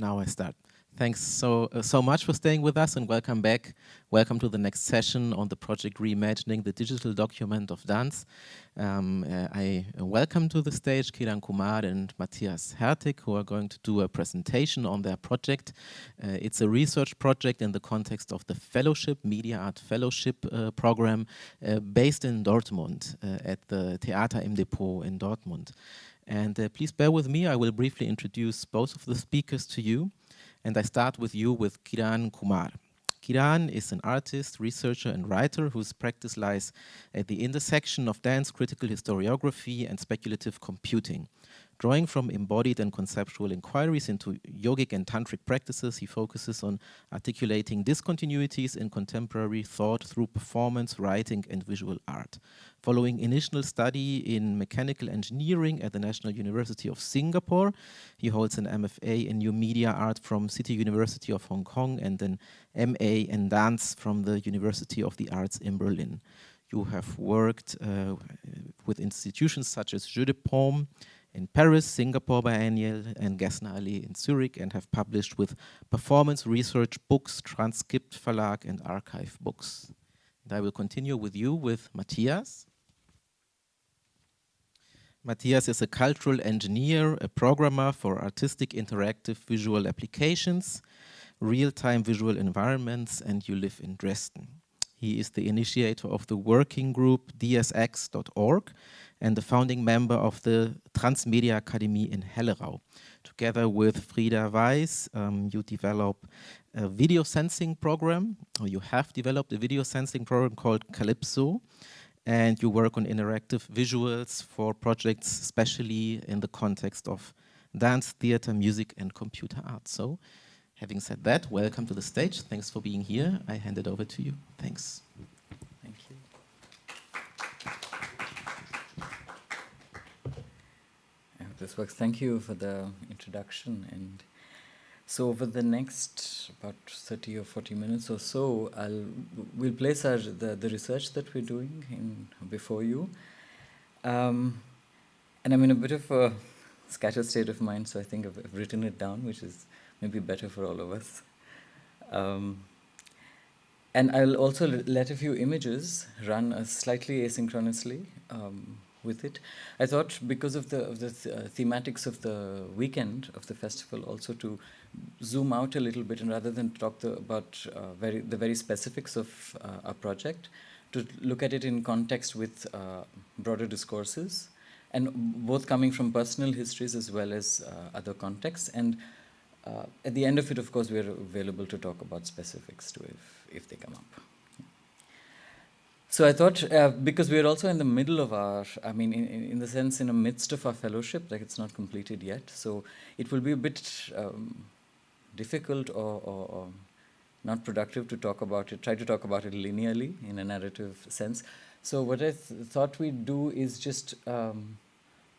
now I start. Thanks so much for staying with us, and welcome back. Welcome to the next session on the project Reimagining the Digital Document of Dance. I welcome to the stage Kiran Kumār and Matthias Härtig, who are going to do a presentation on their project. It's a research project in the context of the Fellowship, Media Art Fellowship program based in Dortmund at the Theater im Depot in Dortmund. And please bear with me, I will briefly introduce both of the speakers to you. And I start with you with Kiran Kumār. Kirān is an artist, researcher, and writer whose practice lies at the intersection of dance, critical historiography, and speculative computing. Drawing from embodied and conceptual inquiries into yogic and tantric practices, he focuses on articulating discontinuities in contemporary thought through performance, writing, and visual art. Following initial study in mechanical engineering at the National University of Singapore, he holds an MFA in New Media Art from City University of Hong Kong and an MA in Dance from the University of the Arts in Berlin. You have worked with institutions such as Jeu de Paume in Paris, Singapore Biennial, and Gessner Allee in Zurich, and have published with performance research books, Transkript Verlag, and archive books. And I will continue with you with Matthias. Matthias is a cultural engineer, a programmer for artistic interactive visual applications, real-time visual environments, and you live in Dresden. He is the initiator of the working group dsx.org and the founding member of the Transmedia Akademie in Hellerau. Together with Frieda Weiss, you develop a video sensing program, or you have developed a video sensing program called Calypso, and you work on interactive visuals for projects, especially in the context of dance, theater, music, and computer art. So, having said that, welcome to the stage. Thanks for being here. I hand it over to you. Thanks. Thank you. This works. Thank you for the introduction. And so over the next about 30 or 40 minutes or so, we'll place the research that we're doing before you. And I'm in a bit of a scattered state of mind, so I think I've written it down, which is maybe better for all of us. And I'll also let a few images run slightly asynchronously with it. I thought because of the thematics of the weekend of the festival, also to zoom out a little bit, and rather than talk about the very specifics of our project, to look at it in context with broader discourses, and both coming from personal histories as well as other contexts. And at the end of it, of course, we're available to talk about specifics too, if they come up. So I thought, because we're also in the middle of in the sense, in the midst of our fellowship, like it's not completed yet, so it will be a bit difficult or not productive to talk about it, try to talk about it linearly in a narrative sense. So what I thought we'd do is just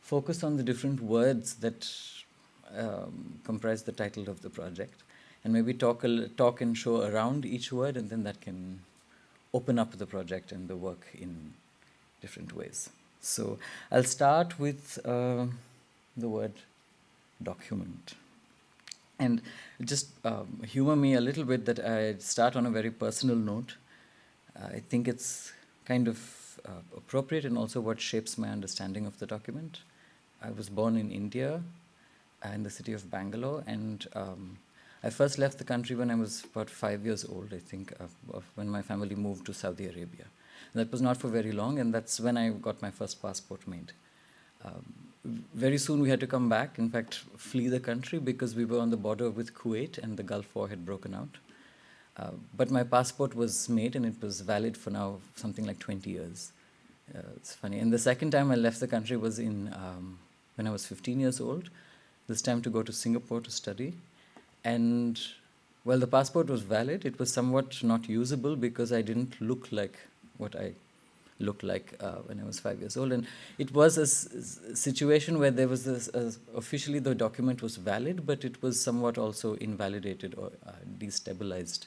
focus on the different words that comprise the title of the project, and maybe talk and show around each word, and then that can open up the project and the work in different ways. So I'll start with the word document. And just humor me a little bit that I start on a very personal note. I think it's kind of appropriate, and also what shapes my understanding of the document. I was born in India, in the city of Bangalore, and I first left the country when I was about 5 years old, I think, when my family moved to Saudi Arabia. And that was not for very long, and that's when I got my first passport made. Very soon we had to come back, in fact, flee the country, because we were on the border with Kuwait and the Gulf War had broken out. But my passport was made, and it was valid for now something like 20 years. It's funny. And the second time I left the country was when I was 15 years old, this time to go to Singapore to study. And while the passport was valid, it was somewhat not usable because I didn't look like what I looked like when I was 5 years old. And it was a situation where there was this, officially the document was valid, but it was somewhat also invalidated or destabilized.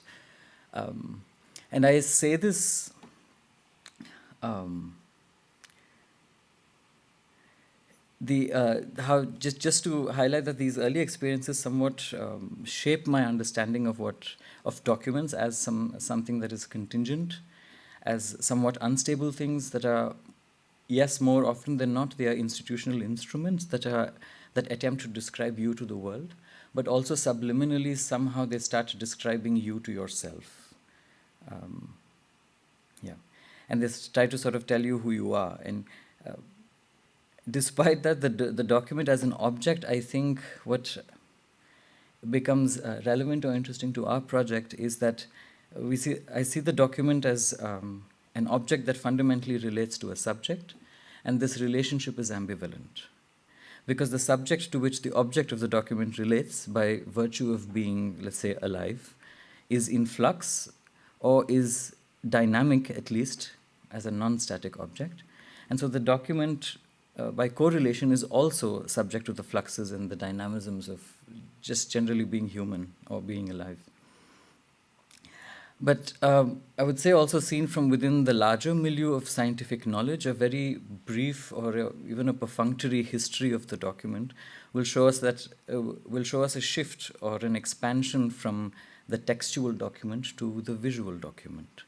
And I say this Just to highlight that these early experiences somewhat shape my understanding of documents as something that is contingent, as somewhat unstable things that are, yes, more often than not, they are institutional instruments that attempt to describe you to the world, but also subliminally somehow they start describing you to yourself. Yeah, and they try to sort of tell you who you are. And despite that, the document as an object, I think what becomes relevant or interesting to our project is that I see the document as an object that fundamentally relates to a subject, and this relationship is ambivalent. Because the subject to which the object of the document relates, by virtue of being, let's say, alive, is in flux or is dynamic, at least, as a non-static object. And so the document, by correlation, is also subject to the fluxes and the dynamisms of just generally being human or being alive. But I would say also, seen from within the larger milieu of scientific knowledge, a very brief or even a perfunctory history of the document will show us a shift or an expansion from the textual document to the visual document.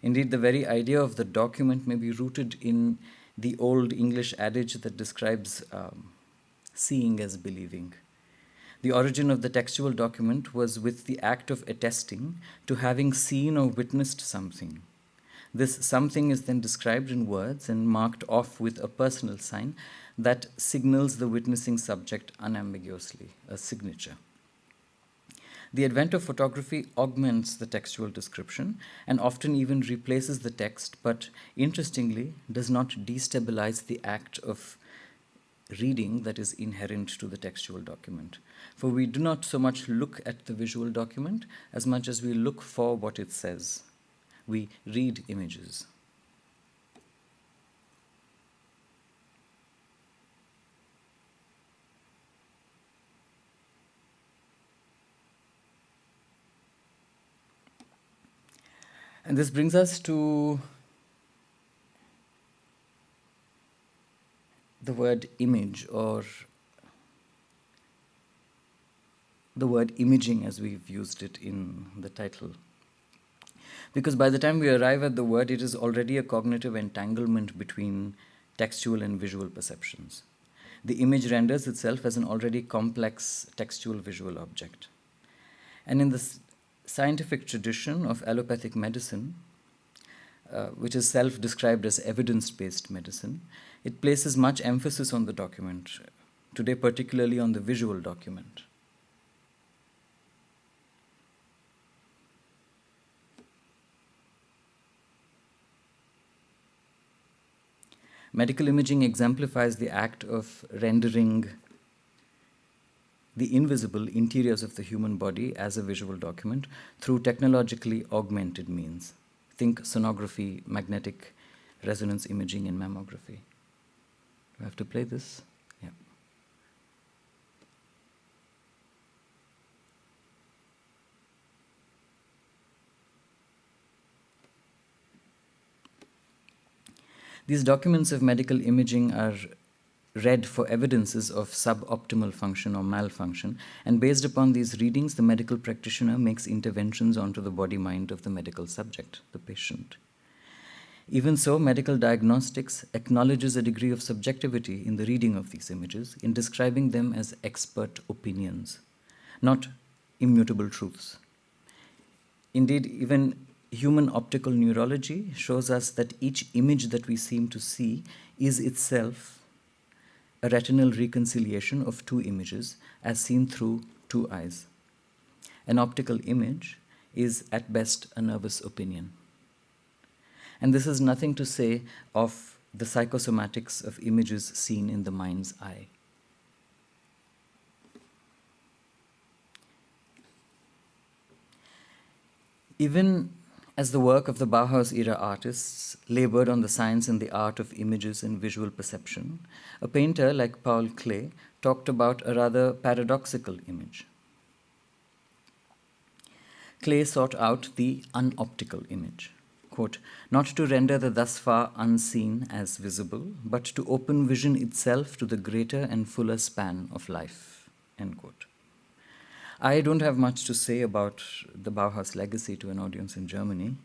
Indeed, the very idea of the document may be rooted in the old English adage that describes seeing as believing. The origin of the textual document was with the act of attesting to having seen or witnessed something. This something is then described in words and marked off with a personal sign that signals the witnessing subject unambiguously, a signature. The advent of photography augments the textual description and often even replaces the text, but interestingly does not destabilize the act of reading that is inherent to the textual document. For we do not so much look at the visual document as much as we look for what it says. We read images. And this brings us to the word image, or the word imaging as we've used it in the title. Because by the time we arrive at the word, it is already a cognitive entanglement between textual and visual perceptions. The image renders itself as an already complex textual visual object. And in the scientific tradition of allopathic medicine, which is self-described as evidence-based medicine, it places much emphasis on the document, today particularly on the visual document. Medical imaging exemplifies the act of rendering the invisible interiors of the human body as a visual document through technologically augmented means. Think sonography, magnetic resonance imaging, and mammography. Do I have to play this? Yeah. These documents of medical imaging are read for evidences of suboptimal function or malfunction, and based upon these readings, the medical practitioner makes interventions onto the body-mind of the medical subject, the patient. Even so, medical diagnostics acknowledges a degree of subjectivity in the reading of these images, in describing them as expert opinions, not immutable truths. Indeed, even human optical neurology shows us that each image that we seem to see is itself a retinal reconciliation of two images as seen through two eyes. An optical image is at best a nervous opinion. And this is nothing to say of the psychosomatics of images seen in the mind's eye. Even as the work of the Bauhaus-era artists labored on the science and the art of images and visual perception, a painter like Paul Klee talked about a rather paradoxical image. Klee sought out the unoptical image, quote, not to render the thus far unseen as visible, but to open vision itself to the greater and fuller span of life, end quote. I don't have much to say about the Bauhaus legacy to an audience in Germany,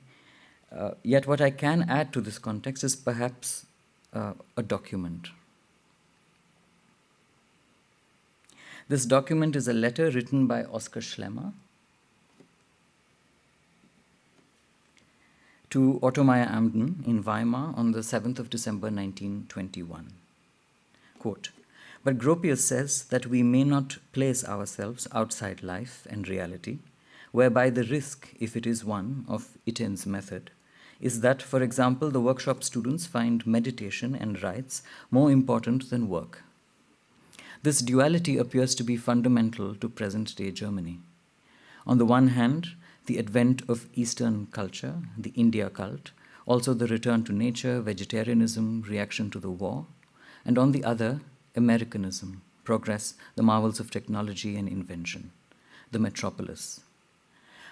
yet what I can add to this context is perhaps a document. This document is a letter written by Oskar Schlemmer to Otto Meyer Amden in Weimar on the 7th of December 1921. Quote, but Gropius says that we may not place ourselves outside life and reality, whereby the risk, if it is one, of Itten's method, is that, for example, the workshop students find meditation and rites more important than work. This duality appears to be fundamental to present-day Germany. On the one hand, the advent of Eastern culture, the India cult, also the return to nature, vegetarianism, reaction to the war, and on the other, Americanism, progress, the marvels of technology and invention, the metropolis.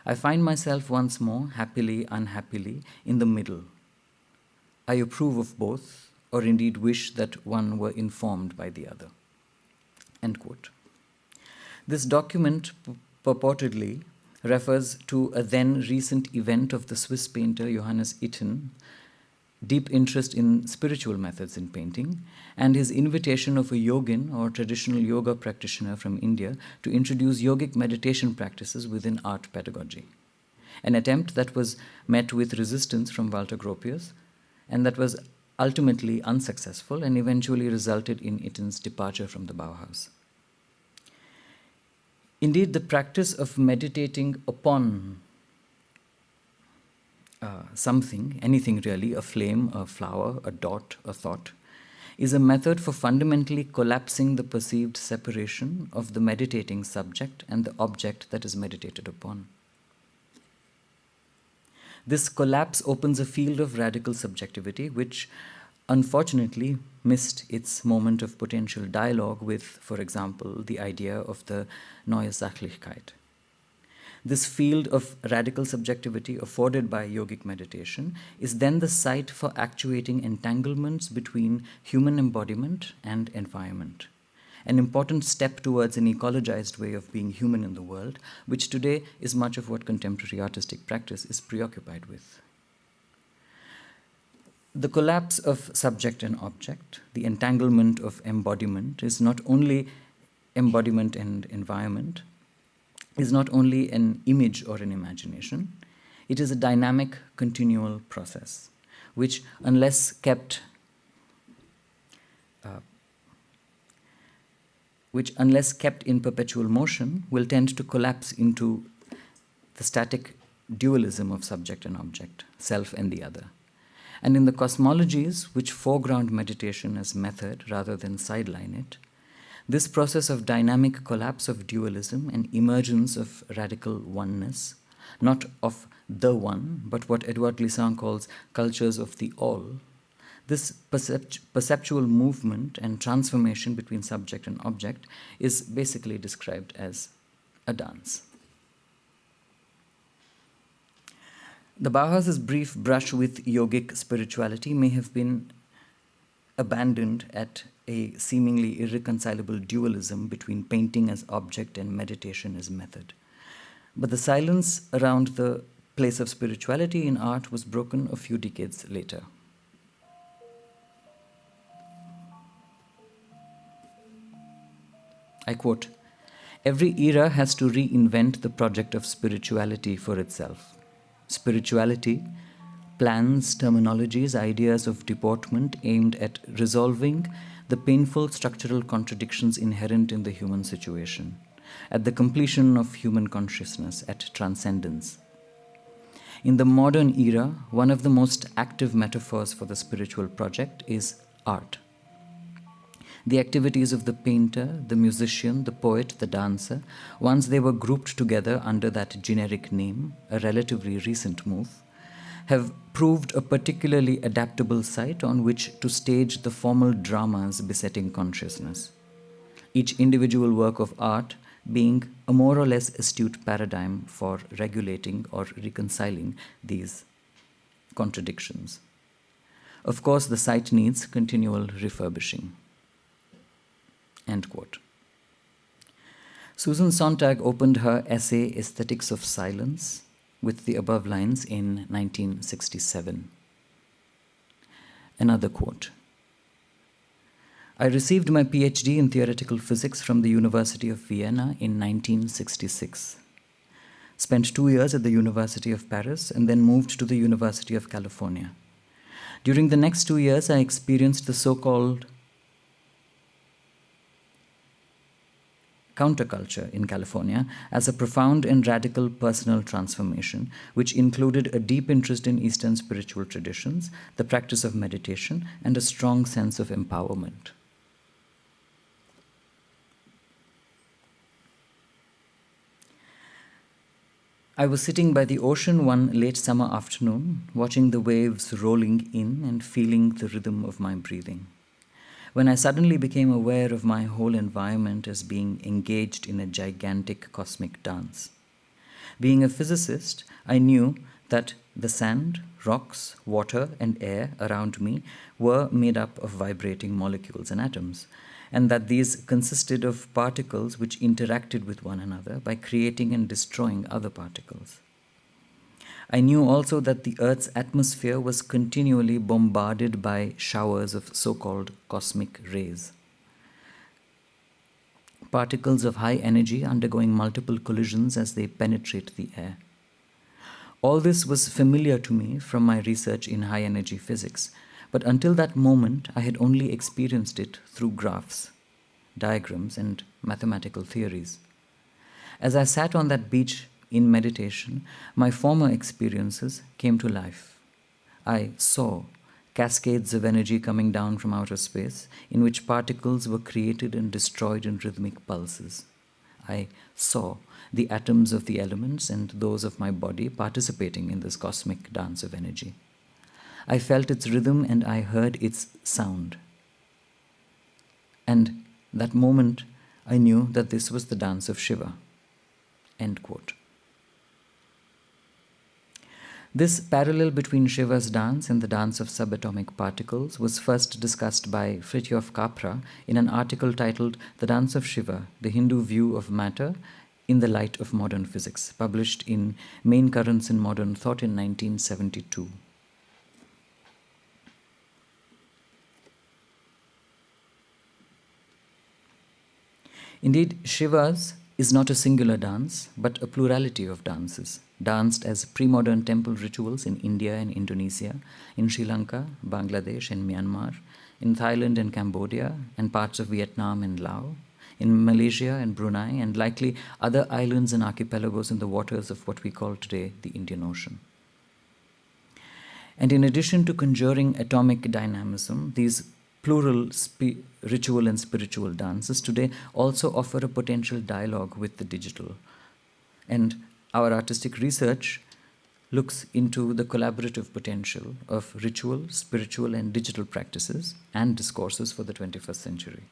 I find myself once more, happily, unhappily, in the middle. I approve of both, or indeed wish that one were informed by the other. End quote. This document purportedly refers to a then recent event of the Swiss painter Johannes Itten, deep interest in spiritual methods in painting, and his invitation of a yogin or traditional yoga practitioner from India to introduce yogic meditation practices within art pedagogy. An attempt that was met with resistance from Walter Gropius and that was ultimately unsuccessful and eventually resulted in Itten's departure from the Bauhaus. Indeed, the practice of meditating upon something, anything really, a flame, a flower, a dot, a thought, is a method for fundamentally collapsing the perceived separation of the meditating subject and the object that is meditated upon. This collapse opens a field of radical subjectivity which, unfortunately, missed its moment of potential dialogue with, for example, the idea of the Neue Sachlichkeit. This field of radical subjectivity afforded by yogic meditation is then the site for actuating entanglements between human embodiment and environment, an important step towards an ecologized way of being human in the world, which today is much of what contemporary artistic practice is preoccupied with. The collapse of subject and object, the entanglement of embodiment, is not only embodiment and environment, is not only an image or an imagination, it is a dynamic, continual process, which, unless kept in perpetual motion, will tend to collapse into the static dualism of subject and object, self and the other. And in the cosmologies which foreground meditation as method rather than sideline it, this process of dynamic collapse of dualism and emergence of radical oneness, not of the one, but what Edouard Glissant calls cultures of the all, this perceptual movement and transformation between subject and object is basically described as a dance. The Bauhaus's brief brush with yogic spirituality may have been abandoned at a seemingly irreconcilable dualism between painting as object and meditation as method. But the silence around the place of spirituality in art was broken a few decades later. I quote, "Every era has to reinvent the project of spirituality for itself. Spirituality, plans, terminologies, ideas of deportment aimed at resolving the painful structural contradictions inherent in the human situation, at the completion of human consciousness, at transcendence. In the modern era, one of the most active metaphors for the spiritual project is art. The activities of the painter, the musician, the poet, the dancer, once they were grouped together under that generic name, a relatively recent move, have proved a particularly adaptable site on which to stage the formal dramas besetting consciousness, each individual work of art being a more or less astute paradigm for regulating or reconciling these contradictions. Of course, the site needs continual refurbishing." End quote. Susan Sontag opened her essay Aesthetics of Silence with the above lines in 1967. Another quote. "I received my PhD in theoretical physics from the University of Vienna in 1966. Spent 2 years at the University of Paris and then moved to the University of California. During the next 2 years, I experienced the so-called counterculture in California as a profound and radical personal transformation, which included a deep interest in Eastern spiritual traditions, the practice of meditation, and a strong sense of empowerment." "I was sitting by the ocean one late summer afternoon, watching the waves rolling in and feeling the rhythm of my breathing, when I suddenly became aware of my whole environment as being engaged in a gigantic cosmic dance. Being a physicist, I knew that the sand, rocks, water, and air around me were made up of vibrating molecules and atoms, and that these consisted of particles which interacted with one another by creating and destroying other particles. I knew also that the Earth's atmosphere was continually bombarded by showers of so-called cosmic rays, particles of high energy undergoing multiple collisions as they penetrate the air. All this was familiar to me from my research in high-energy physics, but until that moment I had only experienced it through graphs, diagrams, and mathematical theories. As I sat on that beach in meditation, my former experiences came to life. I saw cascades of energy coming down from outer space in which particles were created and destroyed in rhythmic pulses. I saw the atoms of the elements and those of my body participating in this cosmic dance of energy. I felt its rhythm and I heard its sound. And that moment I knew that this was the dance of Shiva." End quote. This parallel between Shiva's dance and the dance of subatomic particles was first discussed by Fritjof Capra in an article titled "The Dance of Shiva, the Hindu View of Matter in the Light of Modern Physics," published in Main Currents in Modern Thought in 1972. Indeed, Shiva's is not a singular dance, but a plurality of dances, danced as pre-modern temple rituals in India and Indonesia, in Sri Lanka, Bangladesh and Myanmar, in Thailand and Cambodia, and parts of Vietnam and Laos, in Malaysia and Brunei, and likely other islands and archipelagos in the waters of what we call today the Indian Ocean. And in addition to conjuring atomic dynamism, these plural ritual and spiritual dances today also offer a potential dialogue with the digital. And our artistic research looks into the collaborative potential of ritual, spiritual, and digital practices and discourses for the 21st century.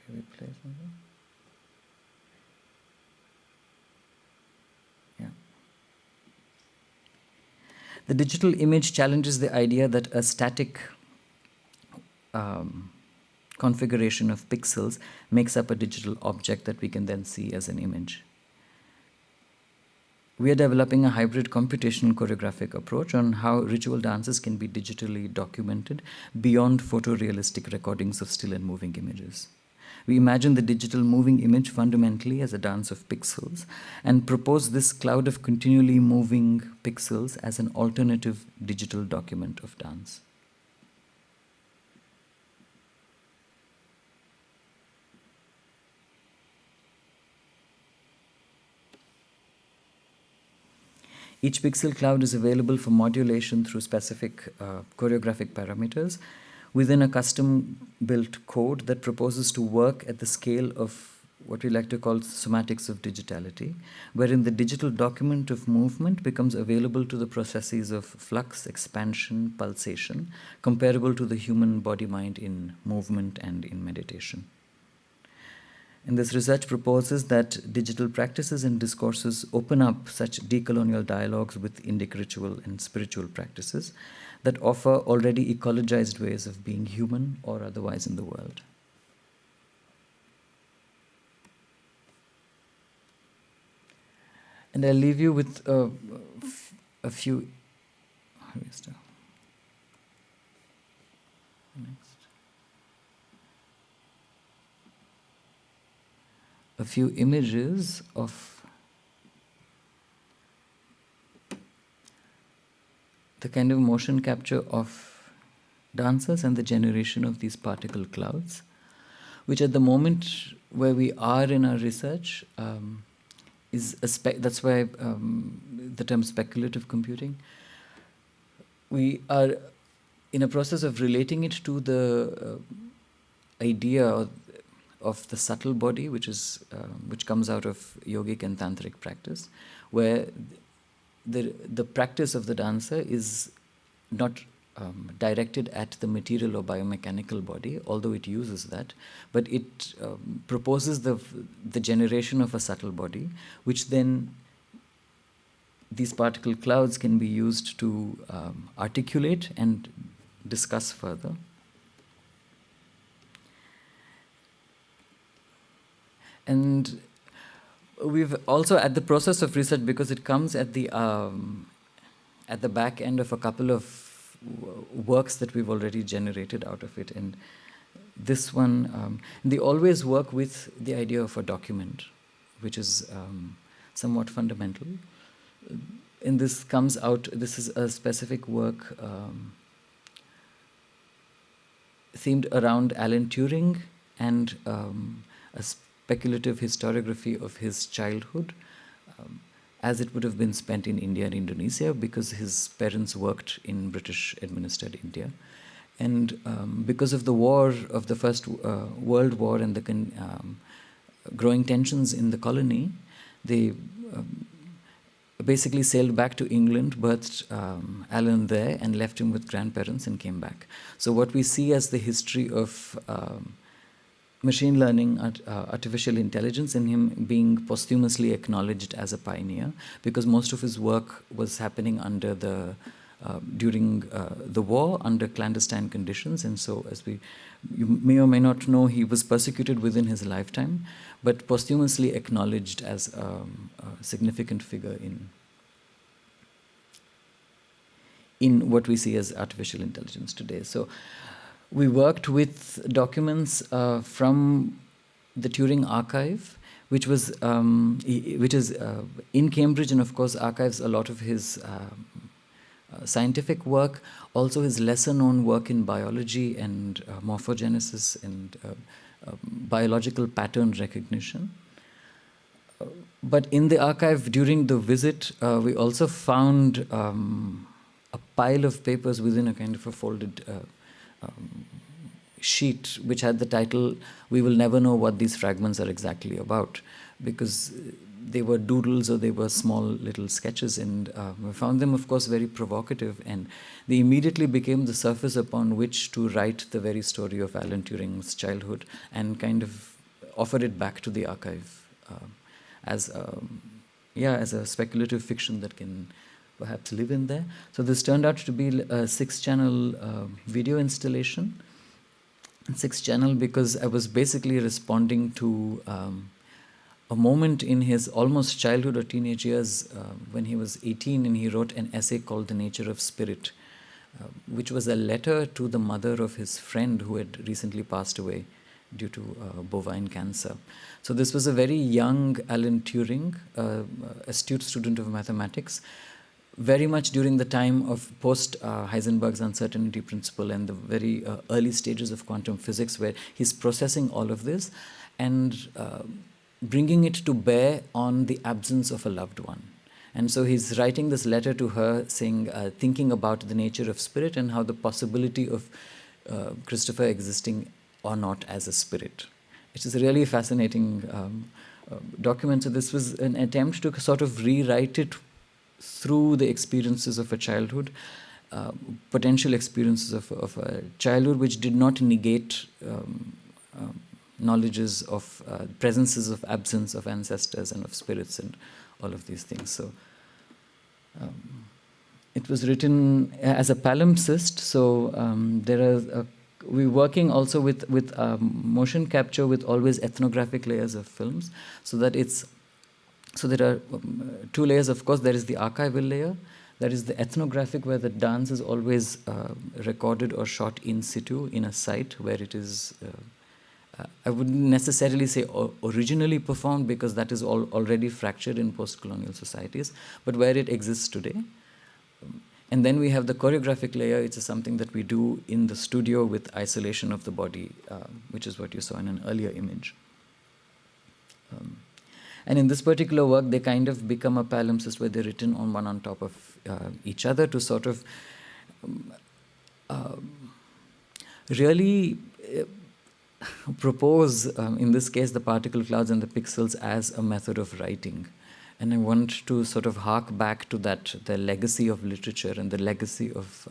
Can we play something? The digital image challenges the idea that a static configuration of pixels makes up a digital object that we can then see as an image. We are developing a hybrid computational choreographic approach on how ritual dances can be digitally documented beyond photorealistic recordings of still and moving images. We imagine the digital moving image fundamentally as a dance of pixels and propose this cloud of continually moving pixels as an alternative digital document of dance. Each pixel cloud is available for modulation through specific choreographic parameters within a custom-built code that proposes to work at the scale of what we like to call somatics of digitality, wherein the digital document of movement becomes available to the processes of flux, expansion, pulsation, comparable to the human body-mind in movement and in meditation. And this research proposes that digital practices and discourses open up such decolonial dialogues with Indic ritual and spiritual practices that offer already ecologized ways of being human or otherwise in the world. And I'll leave you with a few. Next. A few images of the kind of motion capture of dancers and the generation of these particle clouds, which at the moment where we are in our research is that's why the term speculative computing. We are in a process of relating it to the idea of the subtle body, which comes out of yogic and tantric practice, where the practice of the dancer is not directed at the material or biomechanical body, although it uses that, but it proposes the generation of a subtle body, which then these particle clouds can be used to articulate and discuss further. And we've also, at the process of research, because it comes at the back end of a couple of works that we've already generated out of it. And this one, they always work with the idea of a document, which is somewhat fundamental. And this comes out, this is a specific work themed around Alan Turing and a speculative historiography of his childhood, as it would have been spent in India and Indonesia, because his parents worked in British-administered India. And because of the war, of the First World War and the growing tensions in the colony, they basically sailed back to England, birthed Alan there, and left him with grandparents and came back. So what we see as the history of machine learning, artificial intelligence, and him being posthumously acknowledged as a pioneer, because most of his work was happening under during the war, under clandestine conditions. And so, as you may or may not know, he was persecuted within his lifetime, but posthumously acknowledged as a significant figure in what we see as artificial intelligence today. So we worked with documents from the Turing archive, which is in Cambridge, and of course archives a lot of his scientific work, also his lesser-known work in biology and morphogenesis and biological pattern recognition. But in the archive during the visit, we also found a pile of papers within a kind of a folded sheet, which had the title, "We will never know what these fragments are exactly about," because they were doodles or they were small little sketches, and we found them, of course, very provocative, and they immediately became the surface upon which to write the very story of Alan Turing's childhood and kind of offer it back to the archive as a speculative fiction that can perhaps live in there. So this turned out to be a 6-channel video installation. 6-channel because I was basically responding to a moment in his almost childhood or teenage years when he was 18, and he wrote an essay called The Nature of Spirit, which was a letter to the mother of his friend who had recently passed away due to bovine cancer. So this was a very young Alan Turing, astute student of mathematics, very much during the time of post-Heisenberg's uncertainty principle and the very early stages of quantum physics, where he's processing all of this and bringing it to bear on the absence of a loved one. And so he's writing this letter to her saying, thinking about the nature of spirit and how the possibility of Christopher existing or not as a spirit. It is a really fascinating document. So this was an attempt to sort of rewrite it through the experiences of a childhood, potential experiences of a childhood, which did not negate knowledges of presences of absence of ancestors and of spirits and all of these things. So it was written as a palimpsest. So there are we're working also with motion capture with always ethnographic layers of films, so that it's so there are two layers. Of course, there is the archival layer. There is the ethnographic, where the dance is always recorded or shot in situ in a site where it is. I wouldn't necessarily say originally performed, because that is already fractured in post-colonial societies, but where it exists today. And then we have the choreographic layer. It's something that we do in the studio with isolation of the body, which is what you saw in an earlier image. And in this particular work, they kind of become a palimpsest, where they're written one on top of each other to sort of really propose, in this case, the particle clouds and the pixels as a method of writing. And I want to sort of hark back to that, the legacy of literature and the legacy of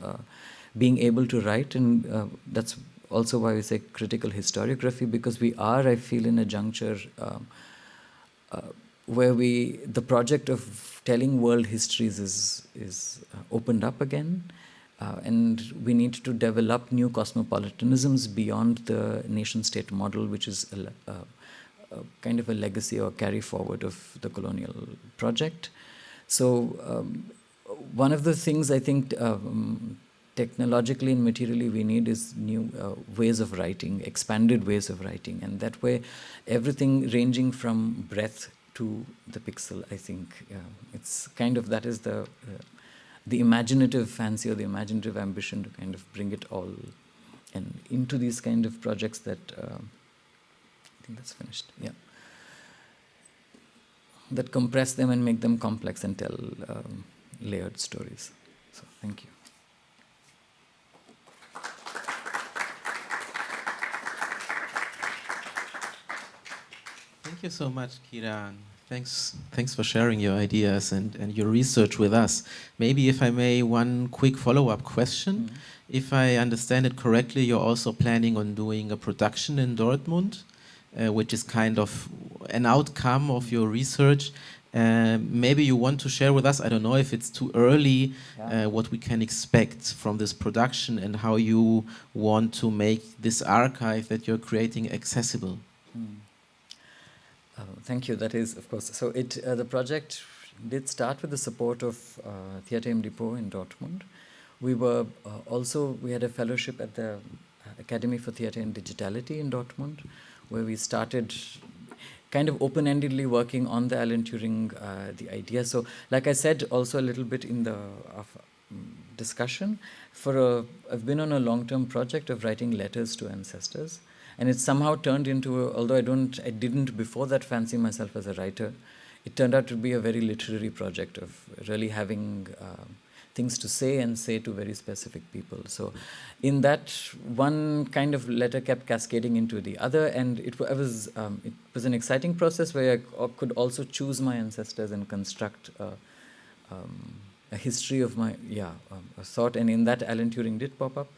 being able to write. And that's also why we say critical historiography, because we are, I feel, in a juncture where the project of telling world histories is opened up again. And we need to develop new cosmopolitanisms beyond the nation-state model, which is a kind of a legacy or carry forward of the colonial project. So one of the things I think technologically and materially we need is new ways of writing, expanded ways of writing. And that way, everything ranging from breath to the pixel, I think it's kind of, that is the imaginative fancy or the imaginative ambition to kind of bring it all and into these kind of projects that, I think that's finished, yeah. That compress them and make them complex and tell layered stories. So, thank you. Thank you so much, Kiran. Thanks for sharing your ideas and your research with us. Maybe, if I may, one quick follow-up question. Mm-hmm. If I understand it correctly, you're also planning on doing a production in Dortmund, which is kind of an outcome of your research. Maybe you want to share with us, I don't know if it's too early, what we can expect from this production and how you want to make this archive that you're creating accessible. Thank you. That is, of course. So the project did start with the support of Theater im Depot in Dortmund. We were we had a fellowship at the Academy for Theater and Digitality in Dortmund, where we started kind of open-endedly working on the Alan Turing the idea. So, like I said, also a little bit in the discussion, I've been on a long-term project of writing letters to ancestors. And it somehow turned into, although I didn't before that fancy myself as a writer, it turned out to be a very literary project of really having things to say and say to very specific people. So in that, one kind of letter kept cascading into the other, and it was an exciting process where I could also choose my ancestors and construct a history of my, a thought. And in that, Alan Turing did pop up.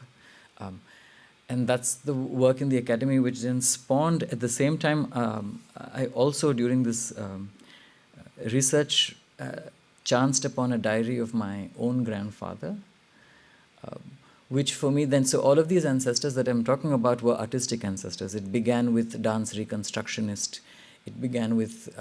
And that's the work in the academy, which then spawned at the same time. I also, during this research, chanced upon a diary of my own grandfather, which for me then, so all of these ancestors that I'm talking about were artistic ancestors. It began with dance reconstructionist. It began with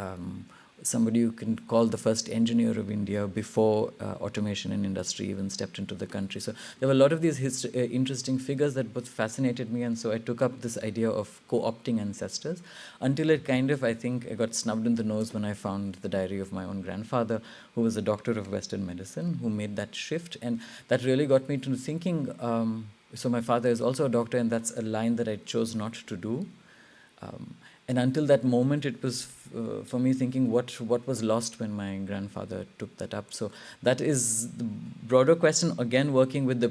somebody you can call the first engineer of India before automation and industry even stepped into the country. So there were a lot of these interesting figures that both fascinated me, and so I took up this idea of co-opting ancestors until it kind of, I think, I got snubbed in the nose when I found the diary of my own grandfather, who was a doctor of Western medicine, who made that shift. And that really got me to thinking, so my father is also a doctor, and that's a line that I chose not to do. And until that moment, it was for me thinking what was lost when my grandfather took that up. So that is the broader question, again, working with the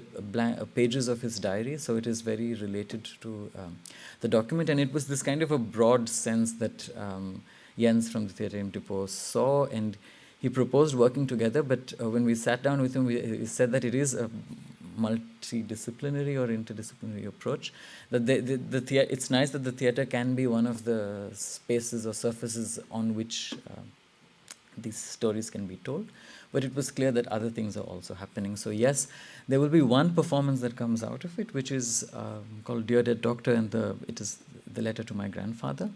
pages of his diary. So it is very related to the document. And it was this kind of a broad sense that Jens from the Theater im Depot saw, and he proposed working together. But when we sat down with him, he said that it is multidisciplinary or interdisciplinary approach. That it's nice that the theatre can be one of the spaces or surfaces on which these stories can be told, but it was clear that other things are also happening. So yes, there will be one performance that comes out of it, which is called Dear Dead Doctor, and it is the letter to my grandfather.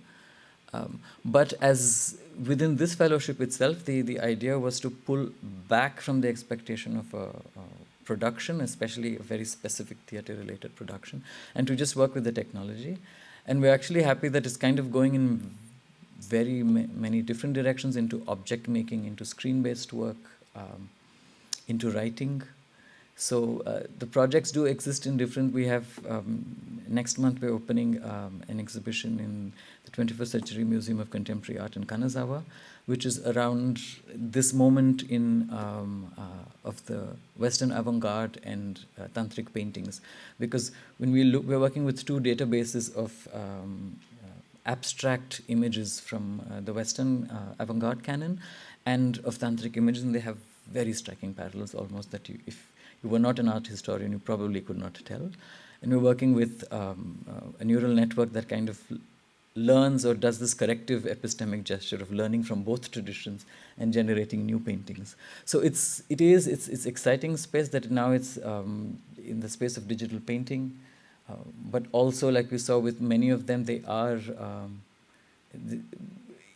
But as within this fellowship itself, the idea was to pull back from the expectation of a production, especially a very specific theatre-related production, and to just work with the technology. And we're actually happy that it's kind of going in very many different directions, into object making, into screen-based work, into writing. So the projects do exist in different. We have next month we're opening an exhibition in the 21st Century Museum of Contemporary Art in Kanazawa, which is around this moment in of the Western avant-garde and tantric paintings. Because when we're working with two databases of abstract images from the Western avant-garde canon and of tantric images, and they have very striking parallels, almost that if you were not an art historian, you probably could not tell. And we're working with a neural network that kind of learns or does this corrective epistemic gesture of learning from both traditions and generating new paintings. So it's exciting space that now it's in the space of digital painting, but also, like we saw with many of them, they are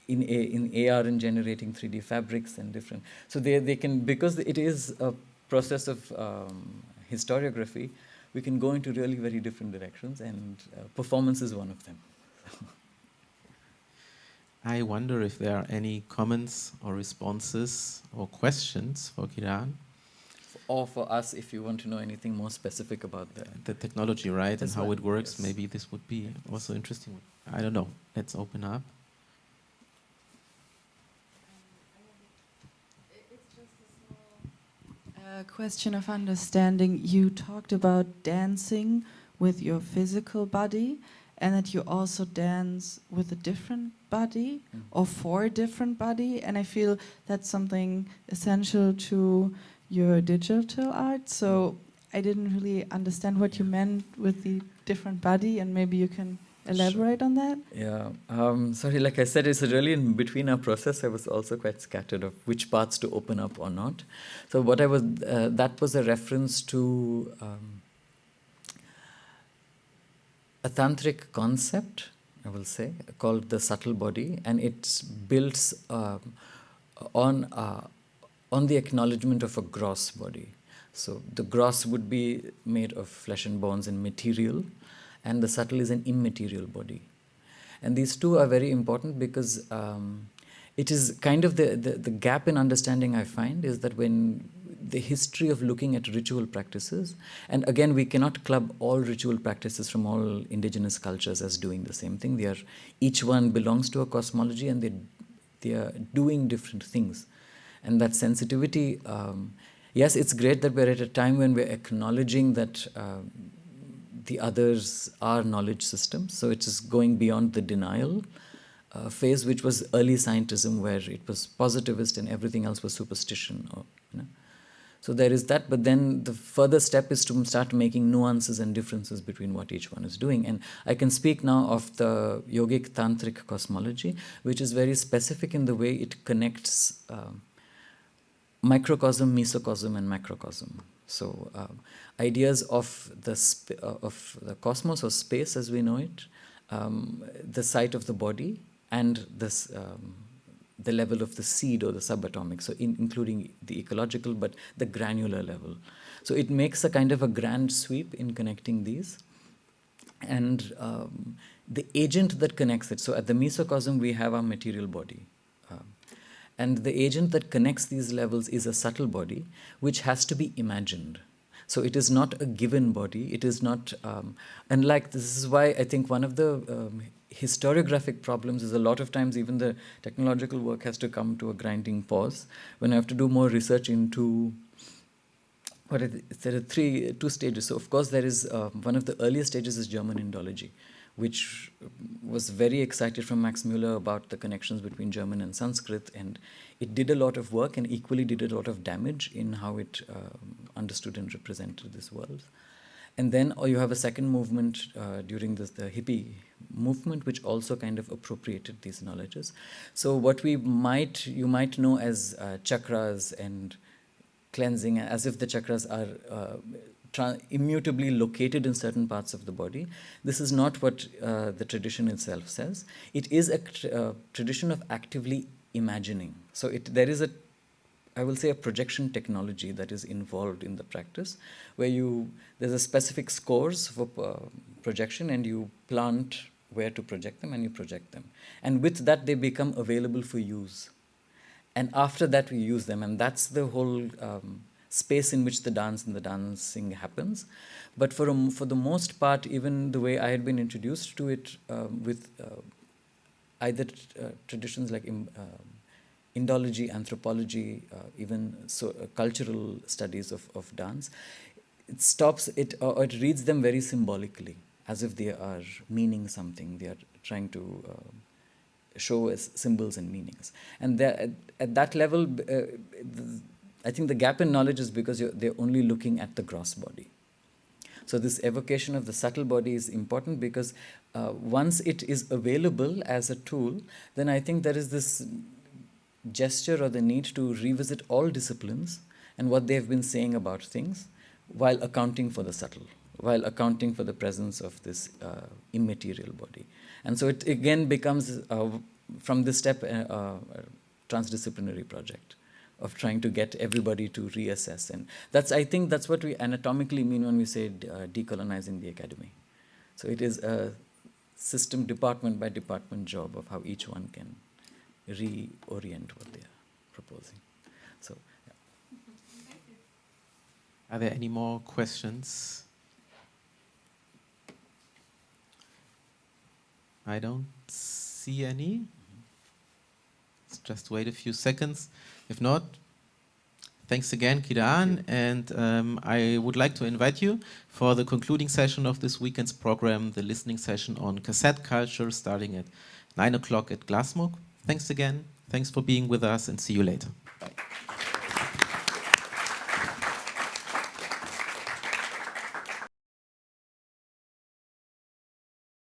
in AR and generating 3D fabrics and different. So they can, because it is a process of historiography, we can go into really very different directions, and performance is one of them. I wonder if there are any comments or responses or questions for Kirān. Or for us, if you want to know anything more specific about the technology, right, and how it works, yes. maybe this would be also interesting. I don't know. Let's open up. It's just a small question of understanding. You talked about dancing with your physical body, and that you also dance with a different body or for a different body, and I feel that's something essential to your digital art. So I didn't really understand what you meant with the different body, and maybe you can elaborate on that. Yeah, sorry, like I said, it's really in between our process. I was also quite scattered of which parts to open up or not. So what I was, that was a reference to a tantric concept, I will say, called the subtle body, and it's built on the acknowledgement of a gross body. So the gross would be made of flesh and bones and material, and the subtle is an immaterial body. And these two are very important because it is kind of the gap in understanding I find is that when the history of looking at ritual practices, and again, we cannot club all ritual practices from all indigenous cultures as doing the same thing. Each one belongs to a cosmology, and they are doing different things. And that sensitivity, yes, it's great that we're at a time when we're acknowledging that the others are knowledge systems. So it is going beyond the denial phase, which was early scientism, where it was positivist and everything else was superstition. So there is that, but then the further step is to start making nuances and differences between what each one is doing. And I can speak now of the yogic-tantrik cosmology, which is very specific in the way it connects microcosm, mesocosm, and macrocosm. So ideas of the cosmos or space as we know it, the site of the body, and this the level of the seed or the subatomic, so including the ecological, but the granular level. So it makes a kind of a grand sweep in connecting these. And the agent that connects it, so at the mesocosm we have our material body. And the agent that connects these levels is a subtle body, which has to be imagined. So it is not a given body. It is not, unlike, this is why I think one of the historiographic problems is a lot of times even the technological work has to come to a grinding pause when I have to do more research into there are two stages. So of course there is one of the earliest stages is German Indology, which was very excited from Max Müller about the connections between German and Sanskrit, and it did a lot of work and equally did a lot of damage in how it understood and represented this world. And then you have a second movement during the hippie movement, which also kind of appropriated these knowledges. So what you might know as chakras and cleansing, as if the chakras are immutably located in certain parts of the body. This is not what the tradition itself says. It is a tradition of actively imagining. So there is I will say a projection technology that is involved in the practice, where there's a specific scores for projection, and you plant where to project them, and you project them. And with that, they become available for use. And after that, we use them, and that's the whole space in which the dance and the dancing happens. But for the most part, even the way I had been introduced to it with either traditions like Indology, anthropology, even cultural studies of dance, it stops it, or it reads them very symbolically, as if they are meaning something. They are trying to show as symbols and meanings. And at that level, I think the gap in knowledge is because they're only looking at the gross body. So this evocation of the subtle body is important, because once it is available as a tool, then I think there is this gesture or the need to revisit all disciplines and what they have been saying about things, while accounting for the subtle, while accounting for the presence of this immaterial body. And so it again becomes, from this step, a transdisciplinary project of trying to get everybody to reassess. And I think that's what we anatomically mean when we say decolonizing the academy. So it is a system, department by department job of how each one can reorient what they are proposing. So, yeah. Are there any more questions? I don't see any. Let's just wait a few seconds. If not, thanks again, Kirān. And I would like to invite you for the concluding session of this weekend's program, the listening session on cassette culture, starting at 9 o'clock at Glasmuck. Thanks again. Thanks for being with us, and see you later.